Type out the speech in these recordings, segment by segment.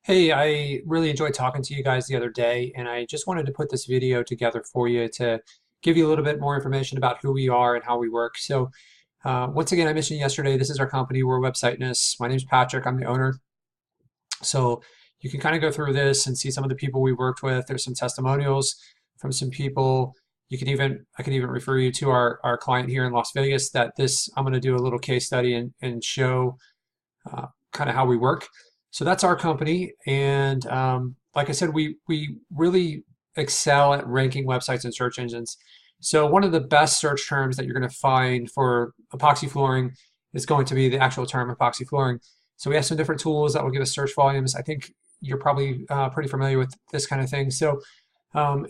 Hey, I really enjoyed talking to you guys the other day, and I just wanted to put this video together for you to give you a little bit more information about who we are and how we work. Once again, I mentioned yesterday, this is our company. We're Websiteness. My name's Patrick. I'm the owner. So you can kind of go through this and see some of the people we worked with. There's some testimonials from some people. I can even refer you to our client here in Las Vegas that I'm going to do a little case study and show kind of how we work. So that's our company, and like I said, we really excel at ranking websites and search engines. So one of the best search terms that you're going to find for epoxy flooring is going to be the actual term epoxy flooring. So we have some different tools that will give us search volumes. I think you're probably pretty familiar with this kind of thing.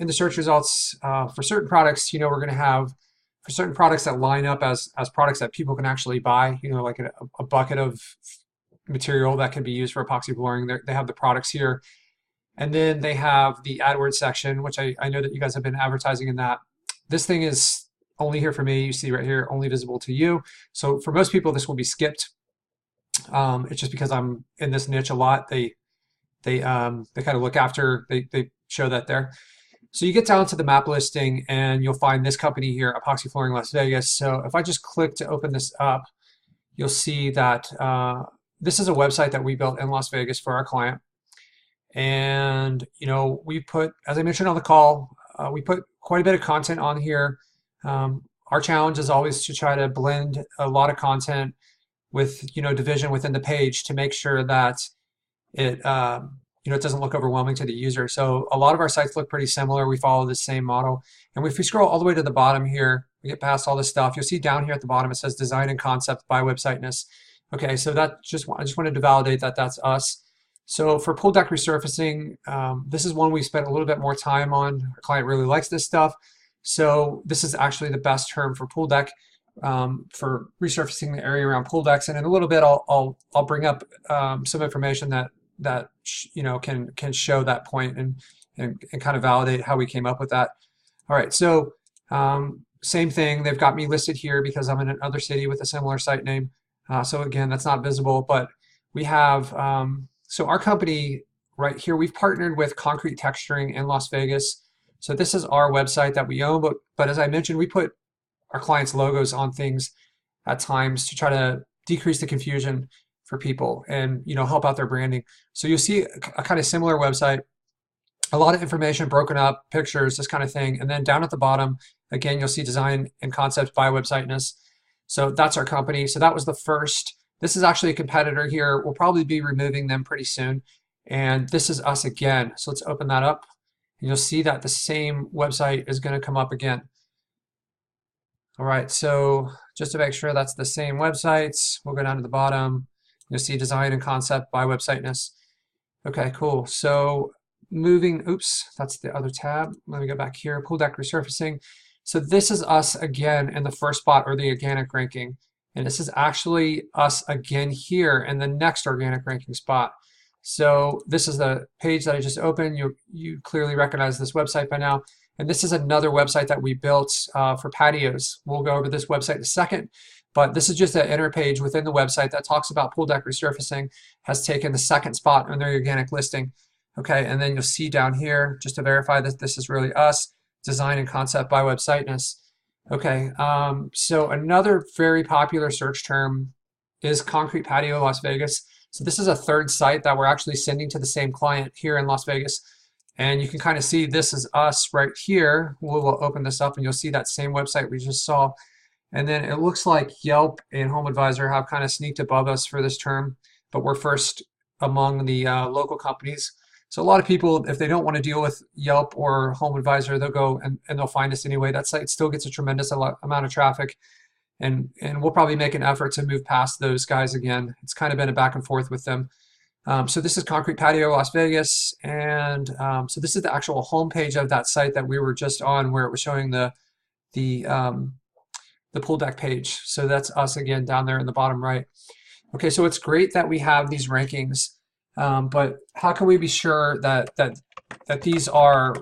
In the search results for certain products, we're going to have for certain products that line up as products that people can actually buy. Like a bucket of material that can be used for epoxy flooring. They have the products here. And then they have the AdWords section, which I know that you guys have been advertising in that. This thing is only here for me. You see right here, only visible to you. So for most people, this will be skipped. It's just because I'm in this niche a lot. They kind of look after, they show that there. So you get down to the map listing and you'll find this company here, Epoxy Flooring Las Vegas. So if I just click to open this up, you'll see that this is a website that we built in Las Vegas for our client. And, we put, as I mentioned on the call, we put quite a bit of content on here. Our challenge is always to try to blend a lot of content with, division within the page to make sure that it, it doesn't look overwhelming to the user. So a lot of our sites look pretty similar. We follow the same model. And if we scroll all the way to the bottom here, we get past all this stuff. You'll see down here at the bottom, it says design and concept by Websiteness. Okay, so I just wanted to validate that that's us. So for pool deck resurfacing, this is one we spent a little bit more time on. Our client really likes this stuff. So this is actually the best term for pool deck for resurfacing the area around pool decks. And in a little bit, I'll bring up some information that can show that point and kind of validate how we came up with that. All right, so same thing. They've got me listed here because I'm in another city with a similar site name. So again, that's not visible, but we have, so our company right here, we've partnered with Concrete Texturing in Las Vegas. So this is our website that we own, but as I mentioned, we put our clients' logos on things at times to try to decrease the confusion for people and, help out their branding. So you'll see a kind of similar website, a lot of information broken up, pictures, this kind of thing. And then down at the bottom, again, you'll see design and concept by Websiteness. So that's our company. So that was the first. This is actually a competitor here. We'll probably be removing them pretty soon. And this is us again. So let's open that up. And you'll see that the same website is going to come up again. All right, so just to make sure that's the same websites, we'll go down to the bottom. You'll see design and concept by Websiteness. Okay, cool. So oops, that's the other tab. Let me go back here, pool deck resurfacing. So this is us again in the first spot or the organic ranking. And this is actually us again here in the next organic ranking spot. So this is the page that I just opened. You clearly recognize this website by now. And this is another website that we built for patios. We'll go over this website in a second. But this is just an inner page within the website that talks about pool deck resurfacing, has taken the second spot on their organic listing. Okay, and then you'll see down here, just to verify that this is really us, design and concept by Websiteness. Okay, so another very popular search term is concrete patio Las Vegas. So this is a third site that we're actually sending to the same client here in Las Vegas. And you can kind of see this is us right here. We'll open this up and you'll see that same website we just saw. And then it looks like Yelp and HomeAdvisor have kind of sneaked above us for this term, but we're first among the local companies. So a lot of people, if they don't want to deal with Yelp or HomeAdvisor, they'll go and they'll find us anyway. That site still gets a tremendous amount of traffic, and we'll probably make an effort to move past those guys again. It's kind of been a back and forth with them. So this is Concrete Patio Las Vegas, and so this is the actual homepage of that site that we were just on, where it was showing the pool deck page. So that's us again down there in the bottom right. Okay, so it's great that we have these rankings. But how can we be sure that these are,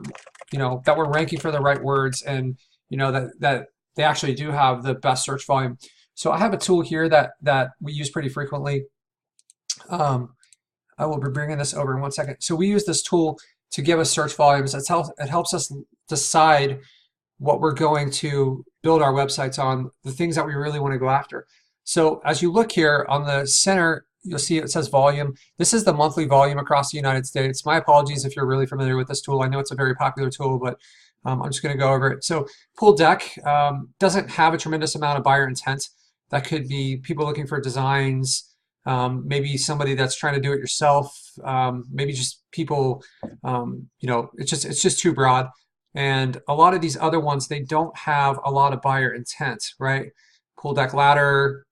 that we're ranking for the right words and, that they actually do have the best search volume? So I have a tool here that we use pretty frequently. I will be bringing this over in 1 second. So we use this tool to give us search volumes. It helps us decide what we're going to build our websites on, the things that we really want to go after. So as you look here on the center, you'll see it says volume. This is the monthly volume across the United States. My apologies if you're really familiar with this tool. I know it's a very popular tool, but I'm just going to go over it. So Pool Deck doesn't have a tremendous amount of buyer intent. That could be people looking for designs, maybe somebody that's trying to do it yourself, maybe just people, it's just too broad. And a lot of these other ones, they don't have a lot of buyer intent, right? Pool Deck Ladder,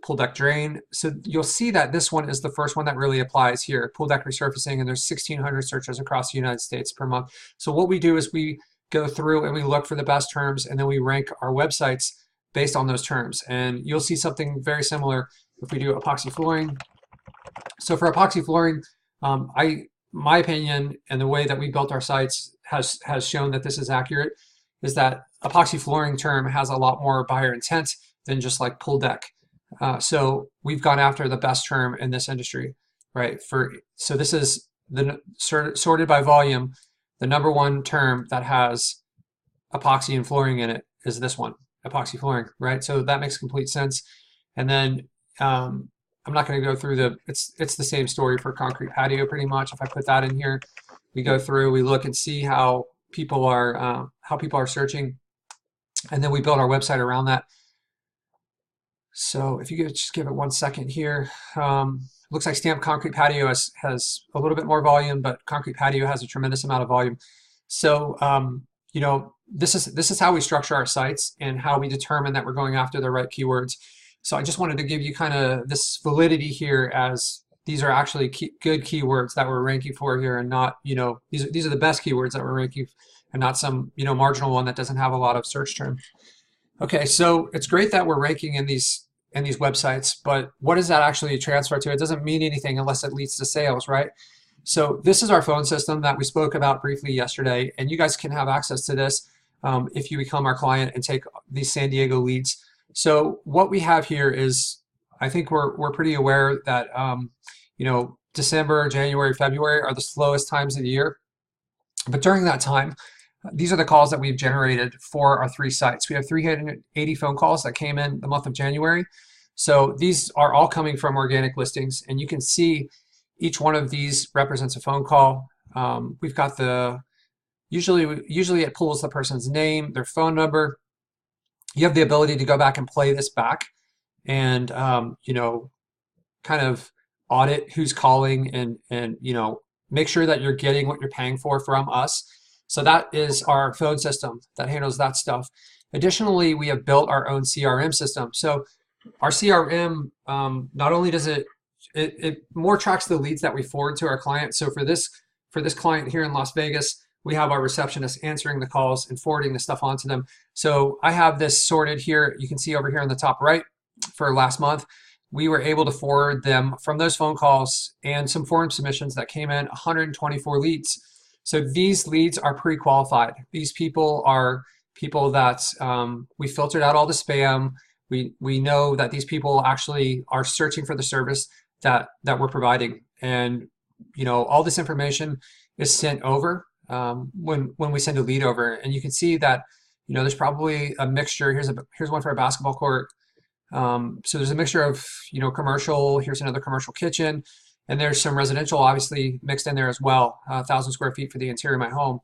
Pool Deck Drain. So you'll see that this one is the first one that really applies here, Pool Deck Resurfacing, and there's 1,600 searches across the United States per month. So what we do is we go through and we look for the best terms, and then we rank our websites based on those terms. And you'll see something very similar if we do epoxy flooring. So for epoxy flooring, my opinion and the way that we built our sites has shown that this is accurate, is that epoxy flooring term has a lot more buyer intent than just like Pool Deck. So we've gone after the best term in this industry, right? So this is sorted by volume. The number one term that has epoxy and flooring in it is this one, epoxy flooring, right? So that makes complete sense. And then I'm not going to go through it's the same story for concrete patio pretty much. If I put that in here, we go through, we look and see how people are searching, and then we build our website around that. So if you could just give it 1 second here. Looks like stamped concrete patio has a little bit more volume, but concrete patio has a tremendous amount of volume. So this is how we structure our sites and how we determine that we're going after the right keywords. So I just wanted to give you kind of this validity here, as these are actually good keywords that we're ranking for here, and not, these are the best keywords that we're ranking, and not some, marginal one that doesn't have a lot of search term. Okay, so it's great that we're ranking in these websites, but what does that actually transfer to? It doesn't mean anything unless it leads to sales, right? So this is our phone system that we spoke about briefly yesterday, and you guys can have access to this if you become our client and take these San Diego leads. So what we have here is, I think we're pretty aware that December, January, February are the slowest times of the year. But during that time, these are the calls that we've generated for our 3 sites. We have 380 phone calls that came in the month of January. So these are all coming from organic listings, and you can see each one of these represents a phone call. We've got usually it pulls the person's name, their phone number. You have the ability to go back and play this back and kind of audit who's calling and make sure that you're getting what you're paying for from us. So that is our phone system that handles that stuff. Additionally, we have built our own CRM system. So our CRM, not only does it more tracks the leads that we forward to our client. So for this client here in Las Vegas, we have our receptionist answering the calls and forwarding the stuff onto them. So I have this sorted here. You can see over here in the top right for last month, we were able to forward them from those phone calls and some form submissions that came in, 124 leads. So these leads are pre-qualified. These people are people that we filtered out all the spam. We know that these people actually are searching for the service that we're providing. And all this information is sent over when we send a lead over, and you can see that there's probably a mixture. Here's one for a basketball court. So there's a mixture of commercial. Here's another commercial kitchen, and there's some residential obviously mixed in there as well. 1,000 square feet for the interior of my home.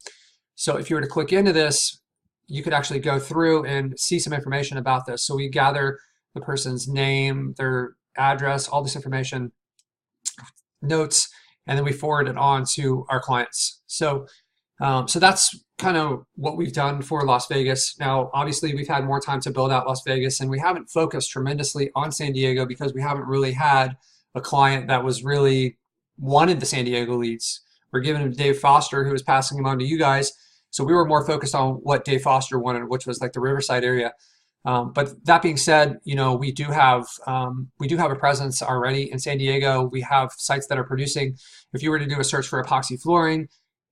So if you were to click into this, you could actually go through and see some information about this. So we gather the person's name, their address, all this information, notes, and then we forward it on to our clients. So that's kind of what we've done for Las Vegas. Now, obviously, we've had more time to build out Las Vegas, and we haven't focused tremendously on San Diego because we haven't really had a client that was really wanted the San Diego leads. We're giving them to Dave Foster, who was passing them on to you guys. So we were more focused on what Dave Foster wanted, which was like the Riverside area. But that being said, we do have a presence already in San Diego. We have sites that are producing. If you were to do a search for epoxy flooring,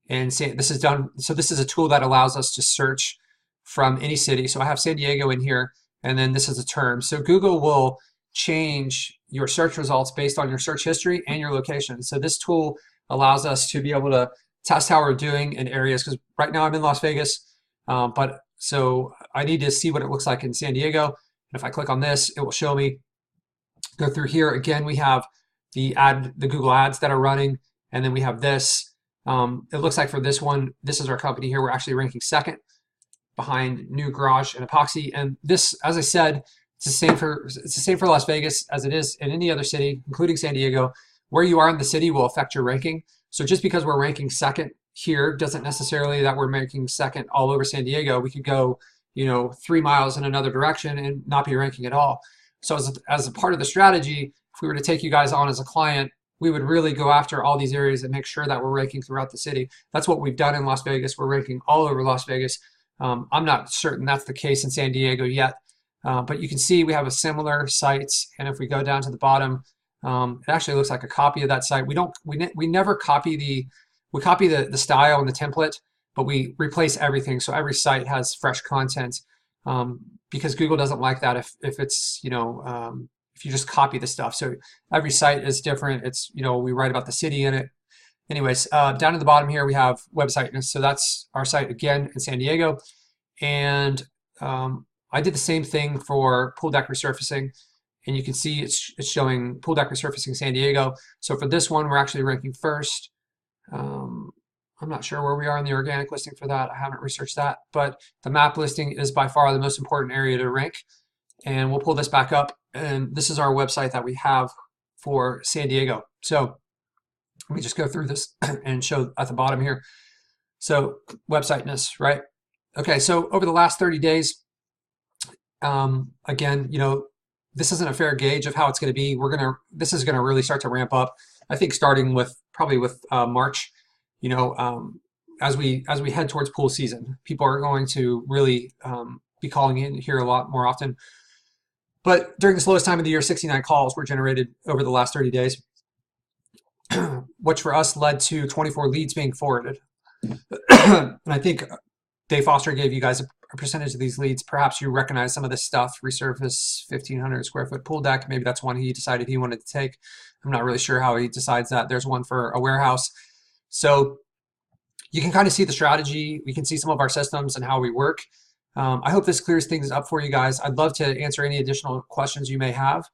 and this is done, so this is a tool that allows us to search from any city. So I have San Diego in here, and then this is a term. So Google will change your search results based on your search history and your location. So this tool allows us to be able to test how we're doing in areas, because right now I'm in Las Vegas, but so I need to see what it looks like in San Diego. And if I click on this, it will show me. Go through here again. We have the Google ads that are running, and then we have this. It looks like for this one, this is our company here. We're actually ranking second behind New Garage and Epoxy. And this, as I said, it's the same for Las Vegas as it is in any other city, including San Diego. Where you are in the city will affect your ranking. So just because we're ranking second here doesn't necessarily that we're ranking second all over San Diego. We could go, 3 miles in another direction and not be ranking at all. So as a part of the strategy, if we were to take you guys on as a client, we would really go after all these areas and make sure that we're ranking throughout the city. That's what we've done in Las Vegas. We're ranking all over Las Vegas. I'm not certain that's the case in San Diego yet, but you can see we have a similar sites. And if we go down to the bottom, it actually looks like a copy of that site. We never copy we copy the style and the template, but we replace everything. So every site has fresh content, because Google doesn't like that if it's, if you just copy the stuff. So every site is different. It's, we write about the city in it. Anyways, down at the bottom here, we have website. So that's our site again in San Diego. And I did the same thing for pool deck resurfacing. And you can see it's showing pool deck resurfacing San Diego. So for this one, we're actually ranking first. I'm not sure where we are in the organic listing for that. I haven't researched that. But the map listing is by far the most important area to rank. And we'll pull this back up. And this is our website that we have for San Diego. So let me just go through this and show at the bottom here. So websiteness, right? Okay, so over the last 30 days, again, this isn't a fair gauge of how it's going to be. This is going to really start to ramp up. I think starting with probably with March, as we head towards pool season, people are going to really be calling in here a lot more often. But during the slowest time of the year, 69 calls were generated over the last 30 days, which for us led to 24 leads being forwarded. And I think Dave Foster gave you guys a percentage of these leads. Perhaps you recognize some of this stuff. Resurface 1,500 square foot pool deck. Maybe that's one he decided he wanted to take. I'm not really sure how he decides that. There's one for a warehouse. So you can kind of see the strategy. We can see some of our systems and how we work. I hope this clears things up for you guys. I'd love to answer any additional questions you may have.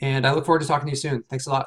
And I look forward to talking to you soon. Thanks a lot.